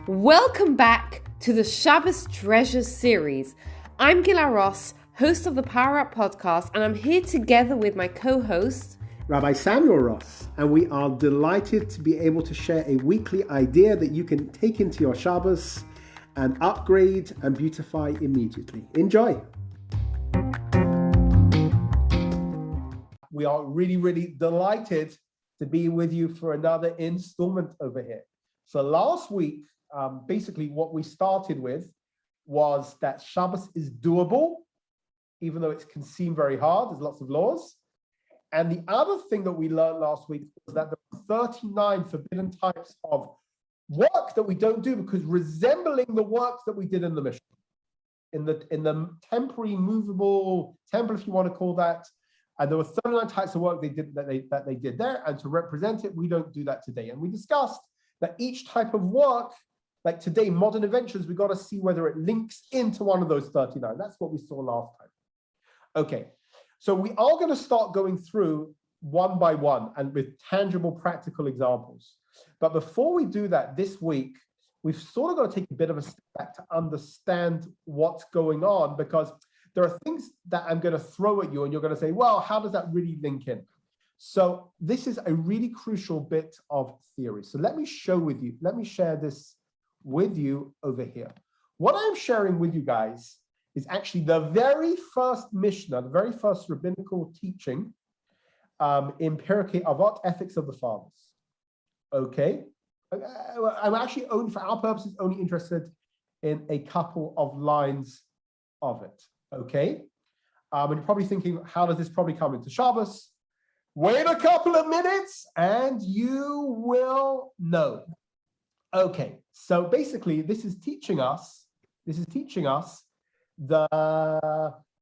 Welcome back to the Shabbos Treasure series. I'm Gila Ross, host of the Power Up podcast, and I'm here together with my co-host, Rabbi Samuel Ross, and we are delighted to be able to share a weekly idea that you can take into your Shabbos and upgrade and beautify immediately. Enjoy. We are really delighted to be with you for another installment over here. So last week, basically what we started with was that Shabbos is doable, even though it can seem very hard. There's lots of laws. And the other thing that we learned last week was that there are 39 forbidden types of work that we don't do because resembling the work that we did in the Mishnah, in the temporary movable temple, if you want to call that. And there were 39 types of work that they did there, and to represent it, we don't do that today. And we discussed that each type of work, like today, modern inventions, we got to see whether it links into one of those 39. That's what we saw last time. Okay, so we are going to start going through one by one and with tangible, practical examples. But before we do that this week, we've sort of got to take a bit of a step back to understand what's going on, because there are things that I'm going to throw at you and you're going to say, well, how does that really link in? So this is a really crucial bit of theory. So let me share this with you over here. What I'm sharing with you guys is actually the very first Mishnah, the very first rabbinical teaching in Pirkei Avot, Ethics of the Fathers. Okay? I'm actually for our purposes, only interested in a couple of lines of it. Okay? And you're probably thinking, how does this probably come into Shabbos? Wait a couple of minutes and you will know. Okay, so basically this is teaching us the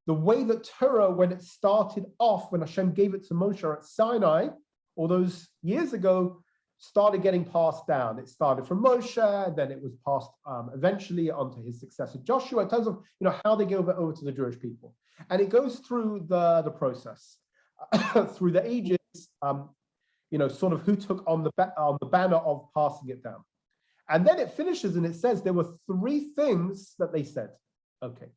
way that Torah, when it started off, when Hashem gave it to Moshe at Sinai, all those years ago, started getting passed down. It started from Moshe, then it was passed eventually onto his successor Joshua, in terms of how they gave it over to the Jewish people. And it goes through the process, through the ages, sort of who took on the banner of passing it down. And then it finishes and it says there were three things that they said. Okay.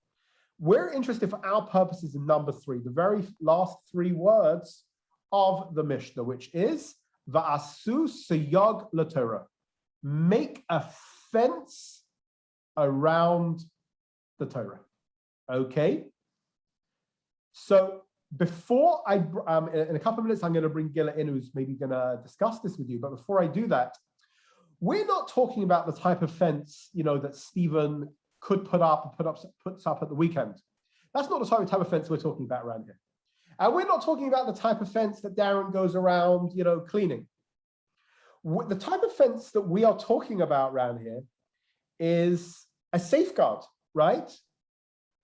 We're interested for our purposes in number 3, the very last 3 words of the Mishnah, which is Va'asu siyag laTorah. Make a fence around the Torah. Okay. So before in a couple of minutes, I'm going to bring Gila in, who's maybe going to discuss this with you. But before I do that, we're not talking about the type of fence, that Stephen could puts up at the weekend. That's not the type of fence we're talking about around here. And we're not talking about the type of fence that Darren goes around, cleaning. The type of fence that we are talking about around here is a safeguard, right?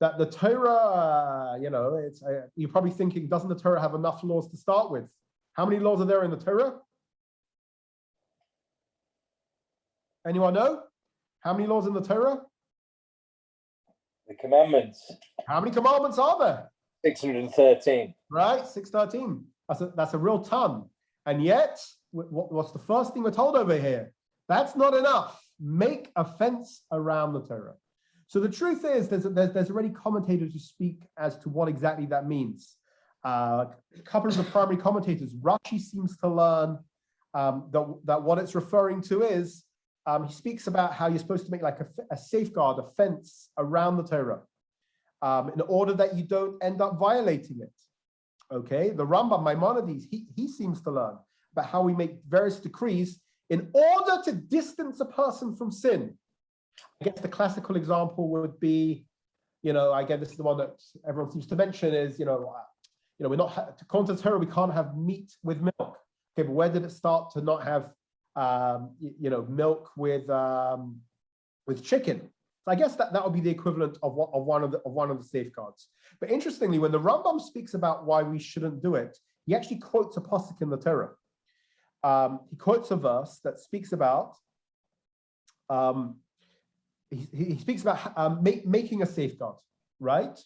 That the Torah, you're probably thinking, doesn't the Torah have enough laws to start with? How many laws are there in the Torah? Anyone know? How many laws in the Torah? The commandments. How many commandments are there? 613. Right, 613. That's a real ton. And yet, what's the first thing we're told over here? That's not enough. Make a fence around the Torah. So the truth is, there's already commentators who speak as to what exactly that means. A couple of the primary commentators, Rashi seems to learn that what it's referring to is, he speaks about how you're supposed to make like a safeguard, a fence around the Torah, in order that you don't end up violating it. Okay, the Rambam Maimonides, he seems to learn about how we make various decrees in order to distance a person from sin. I guess the classical example would be, again, this is the one that everyone seems to mention is, we're not, according to Torah, we can't have meat with milk. Okay, but where did it start to not have milk with chicken? So I guess that would be the equivalent of one of the safeguards. But interestingly, when the Rambam speaks about why we shouldn't do it, he actually quotes a pasuk in the Torah. He quotes a verse that speaks about he speaks about making a safeguard, right?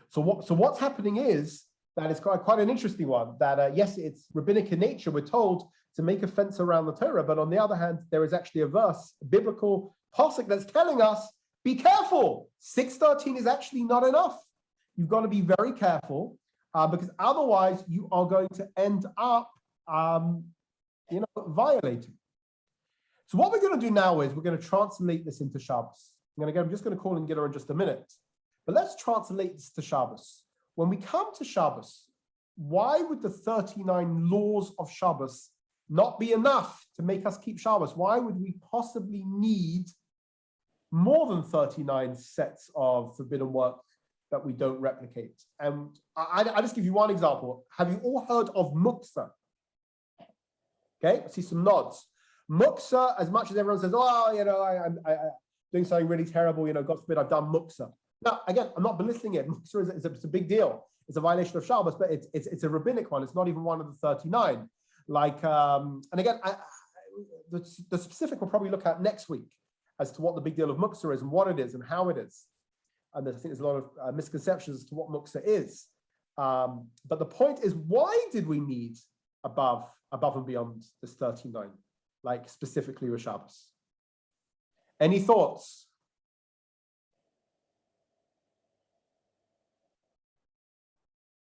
So what's happening is that it's quite an interesting one. That yes, it's rabbinic in nature. We're told to make a fence around the Torah. But on the other hand, there is actually a verse, a biblical pasuk that's telling us, be careful. 6:13 is actually not enough. You've got to be very careful because otherwise you are going to end up, violating. So what we're going to do now is we're going to translate this into Shabbos. I'm just going to call in Gila in just a minute. But let's translate this to Shabbos. When we come to Shabbos, why would the 39 laws of Shabbos not be enough to make us keep Shabbos? Why would we possibly need more than 39 sets of forbidden work that we don't replicate? And I'll just give you one example. Have you all heard of muksa? Okay, I see some nods. Muksa, as much as everyone says, I'm doing something really terrible, God forbid I've done muksa. Now, again, I'm not belittling it. Muksa is a big deal. It's a violation of Shabbos, but it's a rabbinic one. It's not even one of the 39. And again, the specific we'll probably look at next week as to what the big deal of muksa is and what it is and how it is. And I think there's a lot of misconceptions as to what muksa is. But the point is, why did we need above and beyond this 39, like specifically with Shabbos? Any thoughts?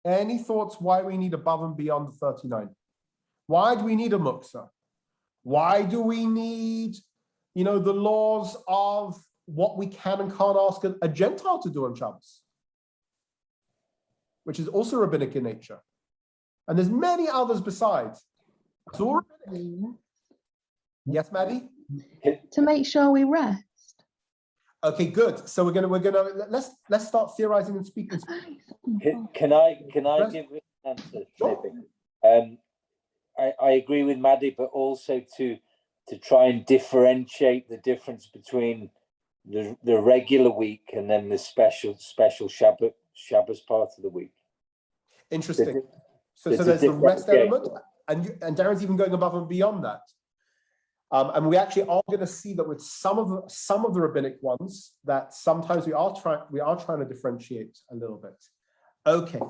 Any thoughts why we need above and beyond the 39? Why do we need a muksa? Why do we need, the laws of what we can and can't ask a Gentile to do on Shabbos, which is also rabbinic in nature? And there's many others besides. It's all rabbinic. Yes, Maddie? To make sure we rest. Okay, good. So let's start theorizing and speaking. Can I give an answer? Sure. I agree with Maddie, but also to try and differentiate the difference between the regular week and then the special Shabbos part of the week. Interesting. So there's the rest element, and Darren's even going above and beyond that. And we actually are going to see that with some of the rabbinic ones that sometimes we are trying to differentiate a little bit. Okay,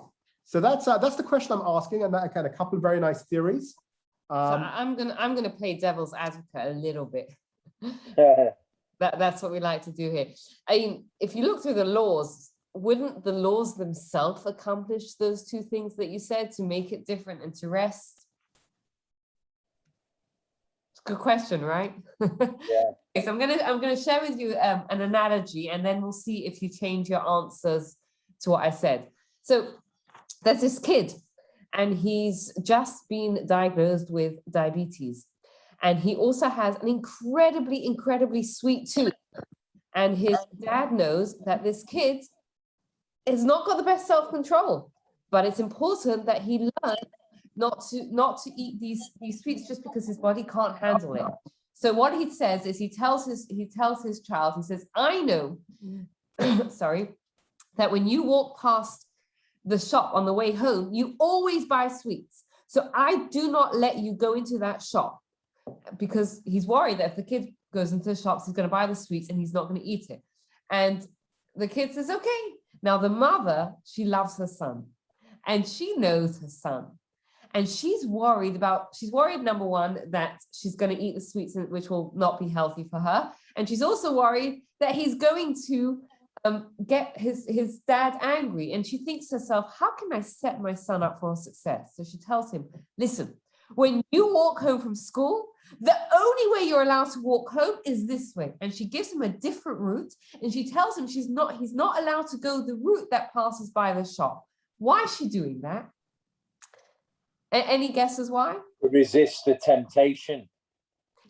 so that's the question I'm asking, and that kind of a couple of very nice theories. So I'm gonna play devil's advocate a little bit. That's what we like to do here. I mean, if you look through the laws, wouldn't the laws themselves accomplish those two things that you said, to make it different and to rest? Good question, right? Yeah. So I'm gonna share with you an analogy, and then we'll see if you change your answers to what I said. So there's this kid, and he's just been diagnosed with diabetes, and he also has an incredibly sweet tooth. And his dad knows that this kid has not got the best self-control, but it's important that he learn not to eat these sweets just because his body can't handle it. So what he says is he tells his child, he says, I know, sorry, that when you walk past the shop on the way home, you always buy sweets. So I do not let you go into that shop, because he's worried that if the kid goes into the shops, he's going to buy the sweets and he's not going to eat it. And the kid says, okay. Now the mother, she loves her son, and she knows her son. And she's worried, number one, that she's going to eat the sweets, which will not be healthy for her. And she's also worried that he's going to get his dad angry. And she thinks to herself, how can I set my son up for success? So she tells him, listen, when you walk home from school, the only way you're allowed to walk home is this way. And she gives him a different route. And she tells him he's not allowed to go the route that passes by the shop. Why is she doing that? Any guesses why? Resist the temptation.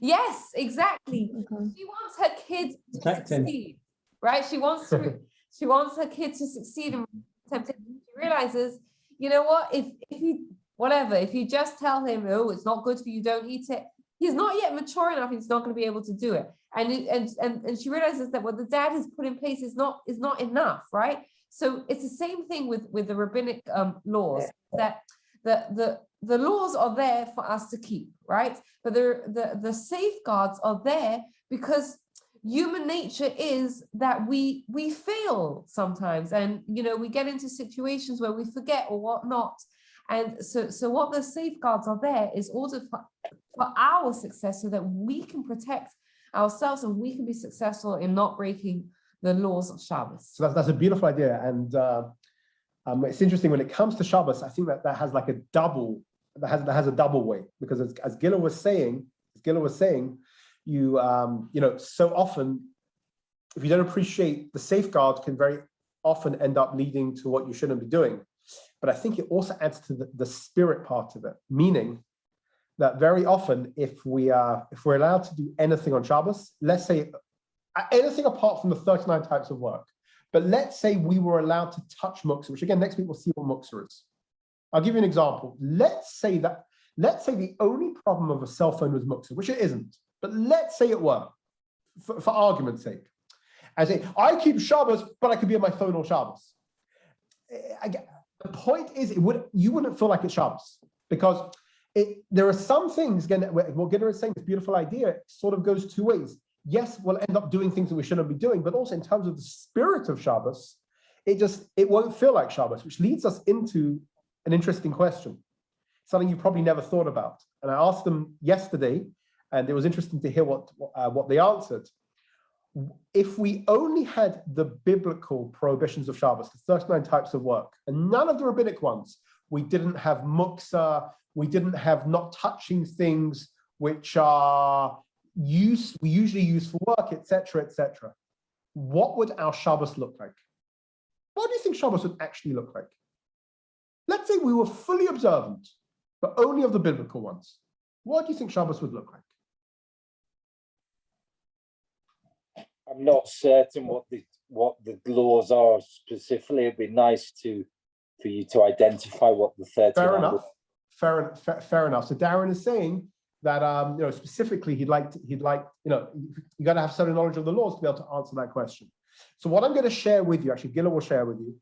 Yes, exactly. Okay. She wants her kid to succeed, right? She wants her kid to succeed in temptation. She realizes, you know what? If you just tell him, oh, it's not good for you, don't eat it, he's not yet mature enough. He's not going to be able to do it. And she realizes that what the dad has put in place is not enough, right? So it's the same thing with the rabbinic laws, that the laws are there for us to keep, right? But the safeguards are there because human nature is that we fail sometimes, and we get into situations where we forget or whatnot. And so what the safeguards are there is ordered for our success, so that we can protect ourselves and we can be successful in not breaking the laws of Shabbos. So that's a beautiful idea. And it's interesting when it comes to Shabbos, I think that has like a double, that has a double weight, because as Gila was saying, you know, so often, if you don't appreciate the safeguard, can very often end up leading to what you shouldn't be doing. But I think it also adds to the spirit part of it, meaning that very often, if we're allowed to do anything on Shabbos, let's say anything apart from the 39 types of work, but let's say we were allowed to touch muktzah, which again, next week we'll see what muktzah is. I'll give you an example. Let's say the only problem of a cell phone was muktzah, which it isn't, but let's say it were, for argument's sake. I say, I keep Shabbos, but I could be on my phone on Shabbos. The point is, you wouldn't feel like it's Shabbos, because there are some things, again, what Gidder is saying, this beautiful idea, it sort of goes two ways. Yes, we'll end up doing things that we shouldn't be doing, but also in terms of the spirit of Shabbos, it won't feel like Shabbos, which leads us into an interesting question, something you probably never thought about. And I asked them yesterday, and it was interesting to hear what they answered. If we only had the biblical prohibitions of Shabbos, the 39 types of work, and none of the rabbinic ones, we didn't have muktzah, we didn't have not touching things which are we usually use for work, etc., etc. What would our Shabbos look like? What do you think Shabbos would actually look like? Let's say we were fully observant, but only of the biblical ones. What do you think Shabbos would look like? I'm not certain what the laws are specifically. It'd be nice for you to identify what the 39. Fair enough. So Darren is saying that specifically he'd like you got to have certain knowledge of the laws to be able to answer that question. So what I'm going to share with you, actually Gila will share with you,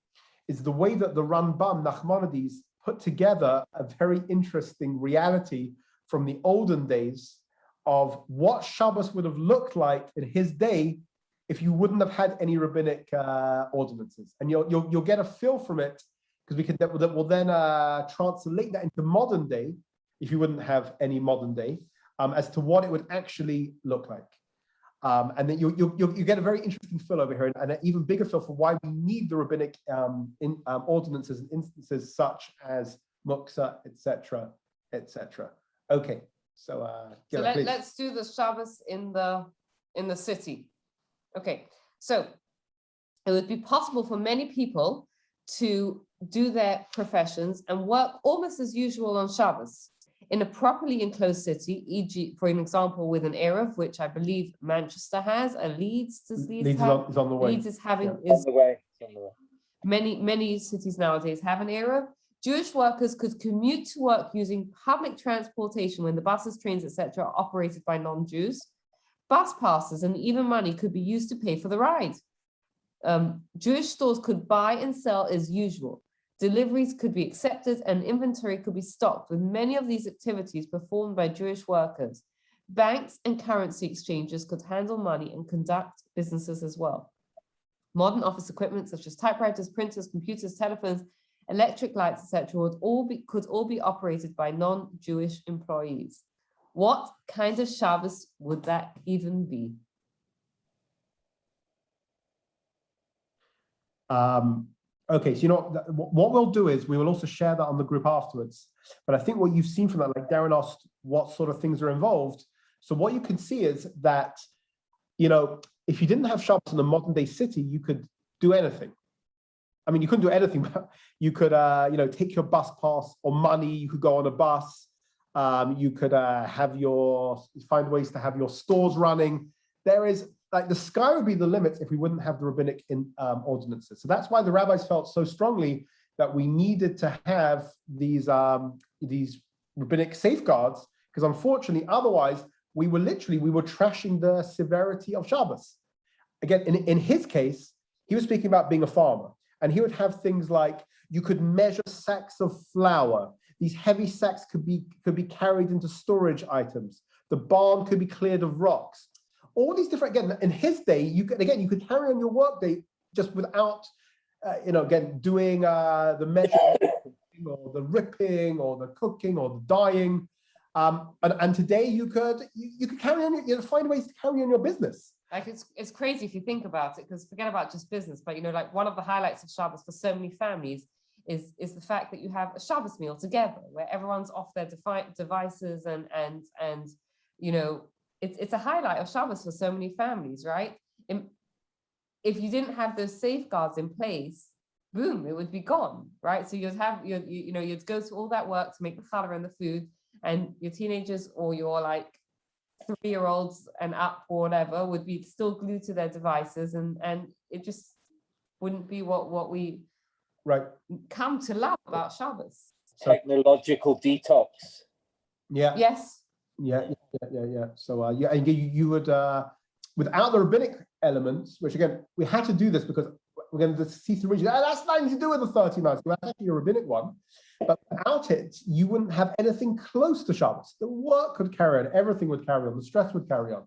is the way that the Rambam Nachmanides put together a very interesting reality from the olden days of what Shabbos would have looked like in his day if you wouldn't have had any rabbinic ordinances. And you'll get a feel from it, because we'll then translate that into modern day, if you wouldn't have any modern day, as to what it would actually look like. And then you get a very interesting feel over here, and an even bigger feel for why we need the rabbinic ordinances and instances such as muktzah, etc., etc. Okay, so let's do the Shabbos in the city. Okay, so it would be possible for many people to do their professions and work almost as usual on Shabbos in a properly enclosed city, e.g., for an example, with an Erev, which I believe Manchester has, Leeds is on the way. Leeds is having On the way. Many cities nowadays have an Erev. Jewish workers could commute to work using public transportation when the buses, trains, etc. are operated by non-Jews. Bus passes and even money could be used to pay for the ride. Jewish stores could buy and sell as usual. Deliveries could be accepted and inventory could be stocked, with many of these activities performed by Jewish workers. Banks and currency exchanges could handle money and conduct businesses as well. Modern office equipment such as typewriters, printers, computers, telephones, electric lights, etc. could all be operated by non-Jewish employees. What kind of Shabbos would that even be? Okay, so what we'll do is we will also share that on the group afterwards. But I think what you've seen from that, like Darren asked what sort of things are involved. So what you can see is that, if you didn't have Shabbos in a modern day city, you could do anything. I mean, you couldn't do anything, but you could, take your bus pass or money. You could go on a bus. You could find ways to have your stores running. There is, like, the sky would be the limit if we wouldn't have the rabbinic ordinances. So that's why the rabbis felt so strongly that we needed to have these rabbinic safeguards, because unfortunately, otherwise, we were trashing the severity of Shabbos. Again, in his case, he was speaking about being a farmer, and he would have things like you could measure sacks of flour. These heavy sacks could be carried into storage items. The barn could be cleared of rocks. All these different, again, in his day, you could carry on your work day just without, doing the measuring or the ripping or the cooking or the dyeing. And today you could carry on, find ways to carry on your business. Like it's crazy if you think about it, because forget about just business, but like one of the highlights of Shabbos for so many families is the fact that you have a Shabbos meal together where everyone's off their devices and it's a highlight of Shabbos for so many families, right? If you didn't have those safeguards in place, boom, it would be gone, right? So you'd go to all that work to make the challah and the food, and your teenagers or your 3-year-olds and up or whatever would be still glued to their devices, and it just wouldn't be what we come to love about Shabbos. Technological detox. Yeah. Yes. Yeah. So you would without the rabbinic elements, which again we had to do this because we're going to see some regions. That's nothing to do with the 39. So that's actually a rabbinic one. But without it, you wouldn't have anything close to Shabbos. The work could carry on, everything would carry on, the stress would carry on.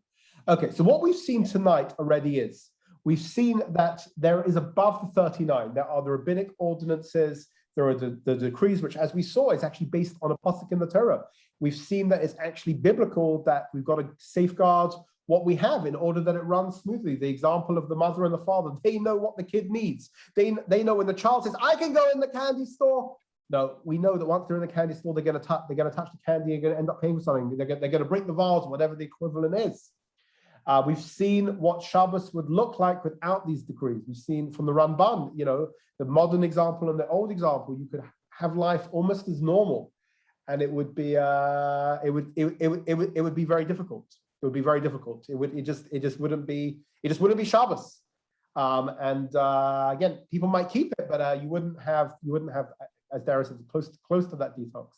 Okay, so what we've seen tonight already is we've seen that there is above the 39. There are the rabbinic ordinances, there are the decrees, which, as we saw, is actually based on a pasuk in the Torah. We've seen that it's actually biblical, that we've got to safeguard what we have in order that it runs smoothly. The example of the mother and the father, they know what the kid needs. They know when the child says, I can go in the candy store. No, we know that once they're in the candy store, they're going to touch the candy and going to end up paying for something. They're going to break the vase, whatever the equivalent is. We've seen what Shabbos would look like without these decrees. We've seen from the Ramban, the modern example and the old example, you could have life almost as normal, and it would be it would be very difficult. It would be very difficult. It just wouldn't be Shabbos. Again, people might keep it, but you wouldn't have, as Dara said, close to that detox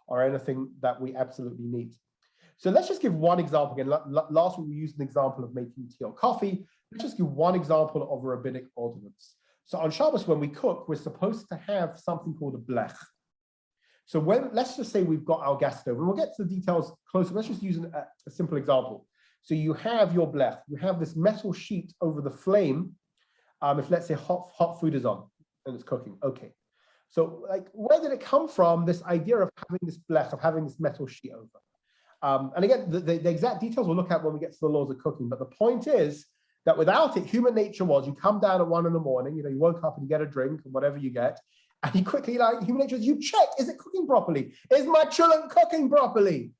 or anything that we absolutely need. So let's just give one example again. Last week we used an example of making tea or coffee. Let's just give one example of a rabbinic ordinance. So on Shabbos, when we cook, we're supposed to have something called a blech. So let's just say we've got our gas stove, and we'll get to the details closer. Let's just use a simple example. So you have your blech, you have this metal sheet over the flame. If let's say hot food is on and it's cooking, okay. So where did it come from, this idea of having this blech, of having this metal sheet over? And again, the exact details we'll look at when we get to the laws of cooking. But the point is that without it, human nature was, you come down at 1 a.m, you woke up and you get a drink and whatever you get, and you quickly, human nature is, you check, is it cooking properly? Is my children cooking properly?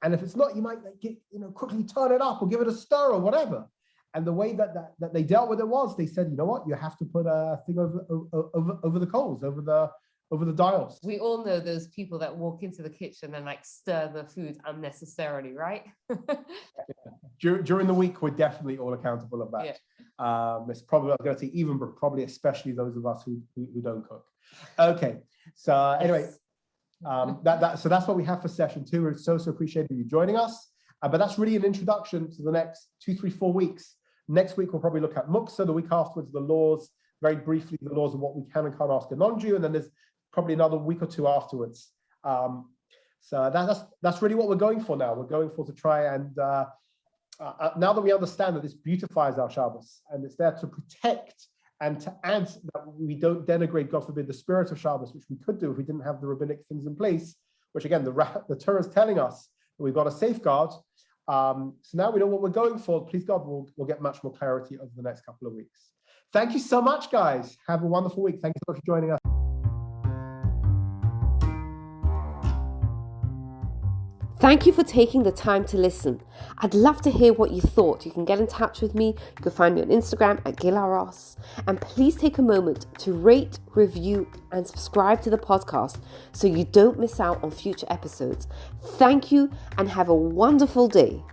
And if it's not, you might quickly turn it up or give it a stir or whatever. And the way that they dealt with it was, they said, you know what, you have to put a thing over the coals, over the dials. We all know those people that walk into the kitchen and stir the food unnecessarily, right? During the week, we're definitely all accountable of that. Yeah. It's probably, I was going to say even, but probably especially those of us who don't cook. Okay, so anyway, yes. So that's what we have for session 2. We're so appreciative you joining us. But that's really an introduction to the next 2, 3, 4 weeks. Next week, we'll probably look at Muksa. The week afterwards, the laws, very briefly, the laws of what we can and can't ask a non-Jew. And then there's probably another week or 2 afterwards. So that's really what we're going for now. We're going for to try and, now that we understand that this beautifies our Shabbos, and it's there to protect and to add that we don't denigrate, God forbid, the spirit of Shabbos, which we could do if we didn't have the rabbinic things in place, which again, the Torah is telling us that we've got to safeguard. So now we know what we're going for. Please God, we'll get much more clarity over the next couple of weeks. Thank you so much, guys. Have a wonderful week. Thank you so much for joining us. Thank you for taking the time to listen. I'd love to hear what you thought. You can get in touch with me. You can find me on Instagram at Gila Ross. And please take a moment to rate, review, and subscribe to the podcast so you don't miss out on future episodes. Thank you and have a wonderful day.